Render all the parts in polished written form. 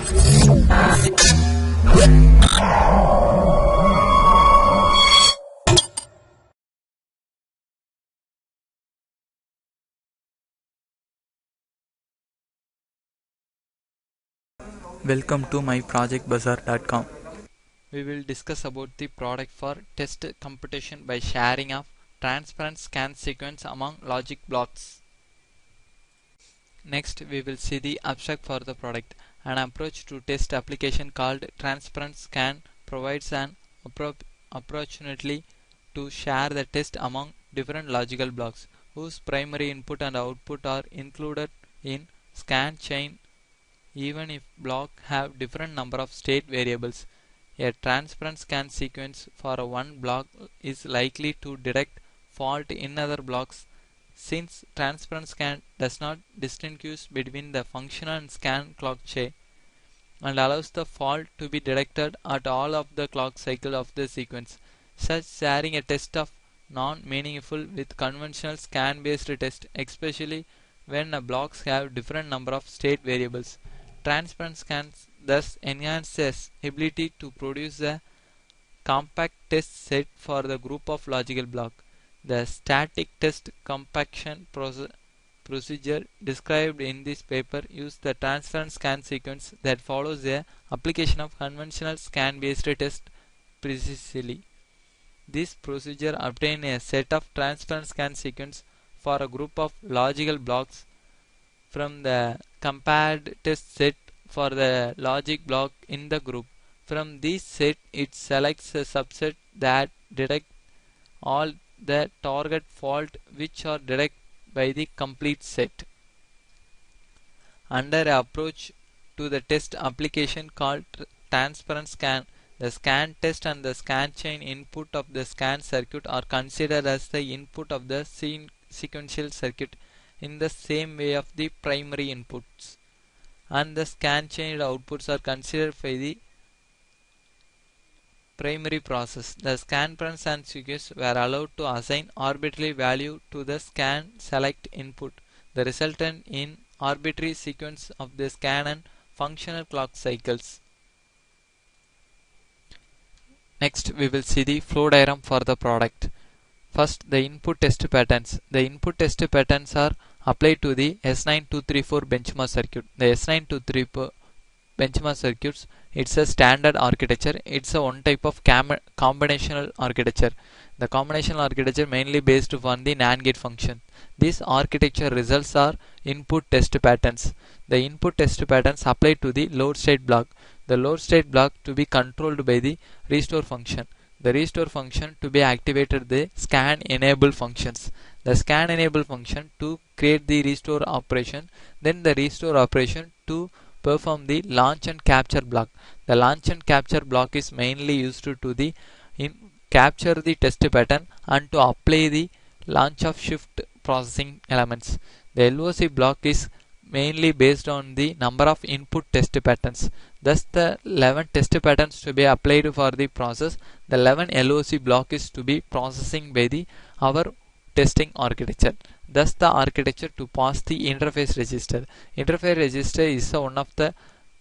Welcome to myprojectbazaar.com. We will discuss about the product for test computation by sharing of transparent scan sequence among logic blocks. Next, we will see the abstract for the product. An approach to test application called transparent scan provides an opportunity to share the test among different logical blocks whose primary input and output are included in scan chain even if blocks have different number of state variables. A transparent scan sequence for one block is likely to detect fault in other blocks since transparent scan does not distinguish between the functional and scan clock chain and allows the fault to be detected at all of the clock cycle of the sequence. Such sharing a test of non-meaningful with conventional scan-based test, especially when the blocks have different number of state variables. Transparent scans thus enhance the ability to produce a compact test set for the group of logical block. The static test compaction procedure described in this paper uses the transparent scan sequence that follows the application of conventional scan-based test precisely. This procedure obtains a set of transparent scan sequence for a group of logical blocks from the compared test set for the logic block in the group. From this set, it selects a subset that detects all the target fault which are detected by the complete set. Under an approach to the test application called transparent scan, the scan test and the scan chain input of the scan circuit are considered as the input of the sequential circuit in the same way of the primary inputs, and the scan chain outputs are considered by the primary process. The scan parents and sequence were allowed to assign arbitrary value to the scan select input. The resultant in arbitrary sequence of the scan and functional clock cycles. Next, we will see the flow diagram for the product. First, the input test patterns. The input test patterns are applied to the S9234 benchmark circuit. The S9234 benchmark circuits, it's a standard architecture. It's a one type of combinational architecture. The combinational architecture mainly based on the NAND gate function. This architecture results are input test patterns. The input test patterns applied to the load state block. The load state block to be controlled by the restore function. The restore function to be activated the scan enable functions. The scan enable function to create the restore operation, then the restore operation to perform the launch and capture block. The launch and capture block is mainly used to the capture the test pattern and to apply the launch of shift processing elements. The LOC block is mainly based on the number of input test patterns. Thus, the 11 test patterns to be applied for the process. The 11 LOC block is to be processing by the our testing architecture. Thus, the architecture to pass the interface register. Interface register is one of the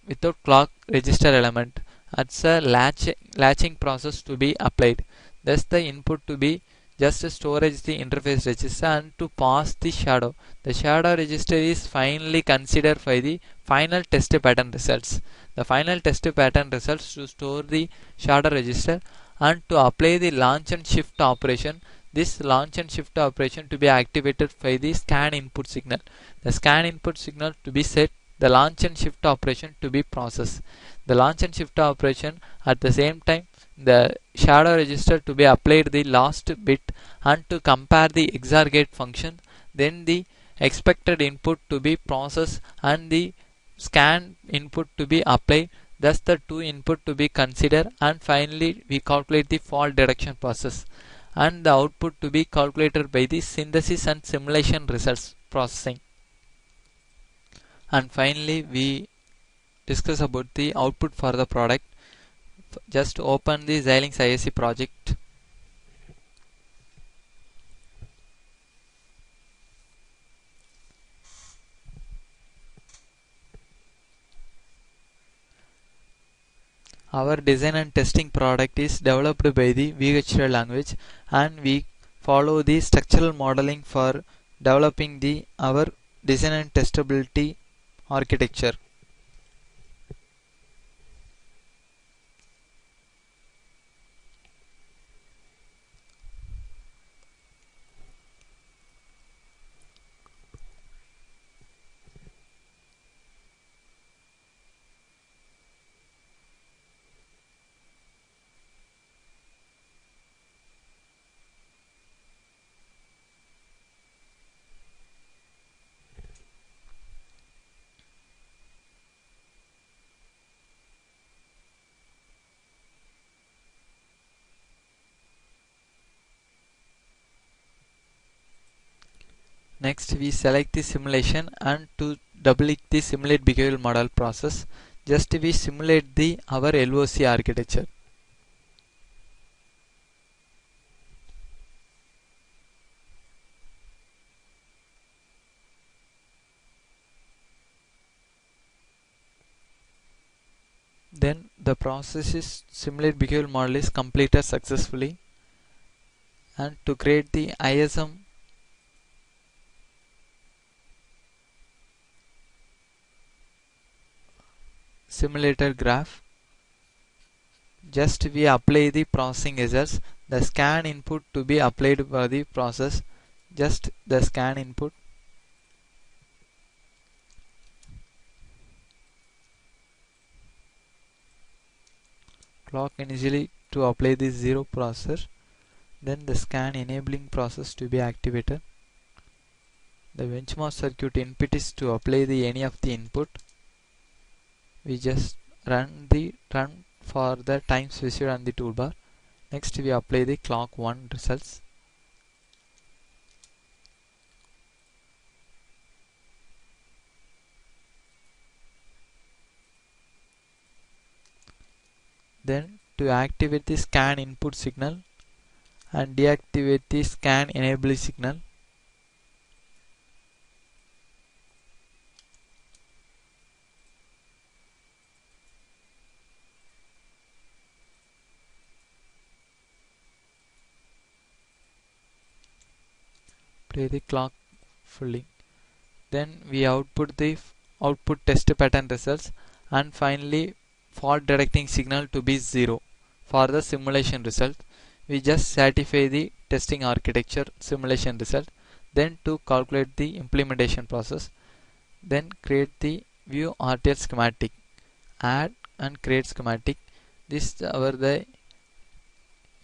without clock register element. It's a latching process to be applied. Thus, the input to be just storage the interface register and to pass the shadow. The shadow register is finally considered by the final test pattern results. The final test pattern results to store the shadow register and to apply the launch and shift operation. This launch and shift operation to be activated by the scan input signal. The scan input signal to be set, the launch and shift operation to be processed. The launch and shift operation at the same time the shadow register to be applied the last bit and to compare the XOR gate function, then the expected input to be processed and the scan input to be applied. Thus the two input to be considered, and finally we calculate the fault detection process and the output to be calculated by the synthesis and simulation results processing. And finally we discuss about the output for the product. Just open the Xilinx ISC project. Our design and testing product is developed by the VHDL language, and we follow the structural modeling for developing the our design and testability architecture. Next, we select the simulation, and to double-click the simulate behavioral model process, just we simulate the our LOC architecture. Then the process is simulate behavioral model is completed successfully, and to create the ISM simulator graph, just we apply the processing results. The scan input to be applied by the process, just the scan input. Clock initially to apply the 0 processor, then the scan enabling process to be activated. The benchmark circuit input is to apply the any of the input. We just run for the time specified on the toolbar. Next we apply the clock 1 results. Then to activate the scan input signal and deactivate the scan enable signal. Play the clock fully. Then we output the output test pattern results, and finally fault detecting signal to be 0 for the simulation result. We just certify the testing architecture simulation result. Then to calculate the implementation process, then create the view RTL schematic, add and create schematic. This our the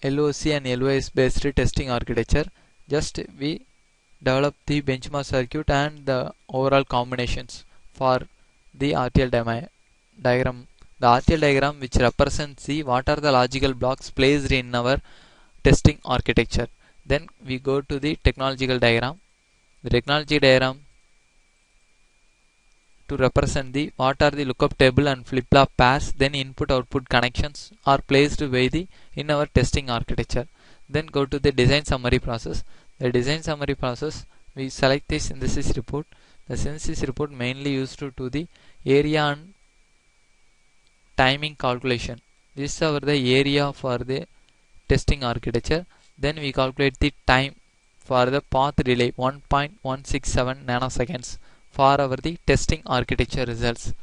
LOC and LOS based testing architecture. Just we develop the benchmark circuit and the overall combinations for the RTL diagram. The RTL diagram which represents the what are the logical blocks placed in our testing architecture. Then we go to the technological diagram. The technology diagram to represent the what are the lookup table and flip-flop pairs, then input output connections are placed by the in our testing architecture. Then go to the design summary process. The design summary process, we select the synthesis report. The synthesis report mainly used to the area and timing calculation. This is our the area for the testing architecture. Then we calculate the time for the path delay 1.167 nanoseconds for our the testing architecture results.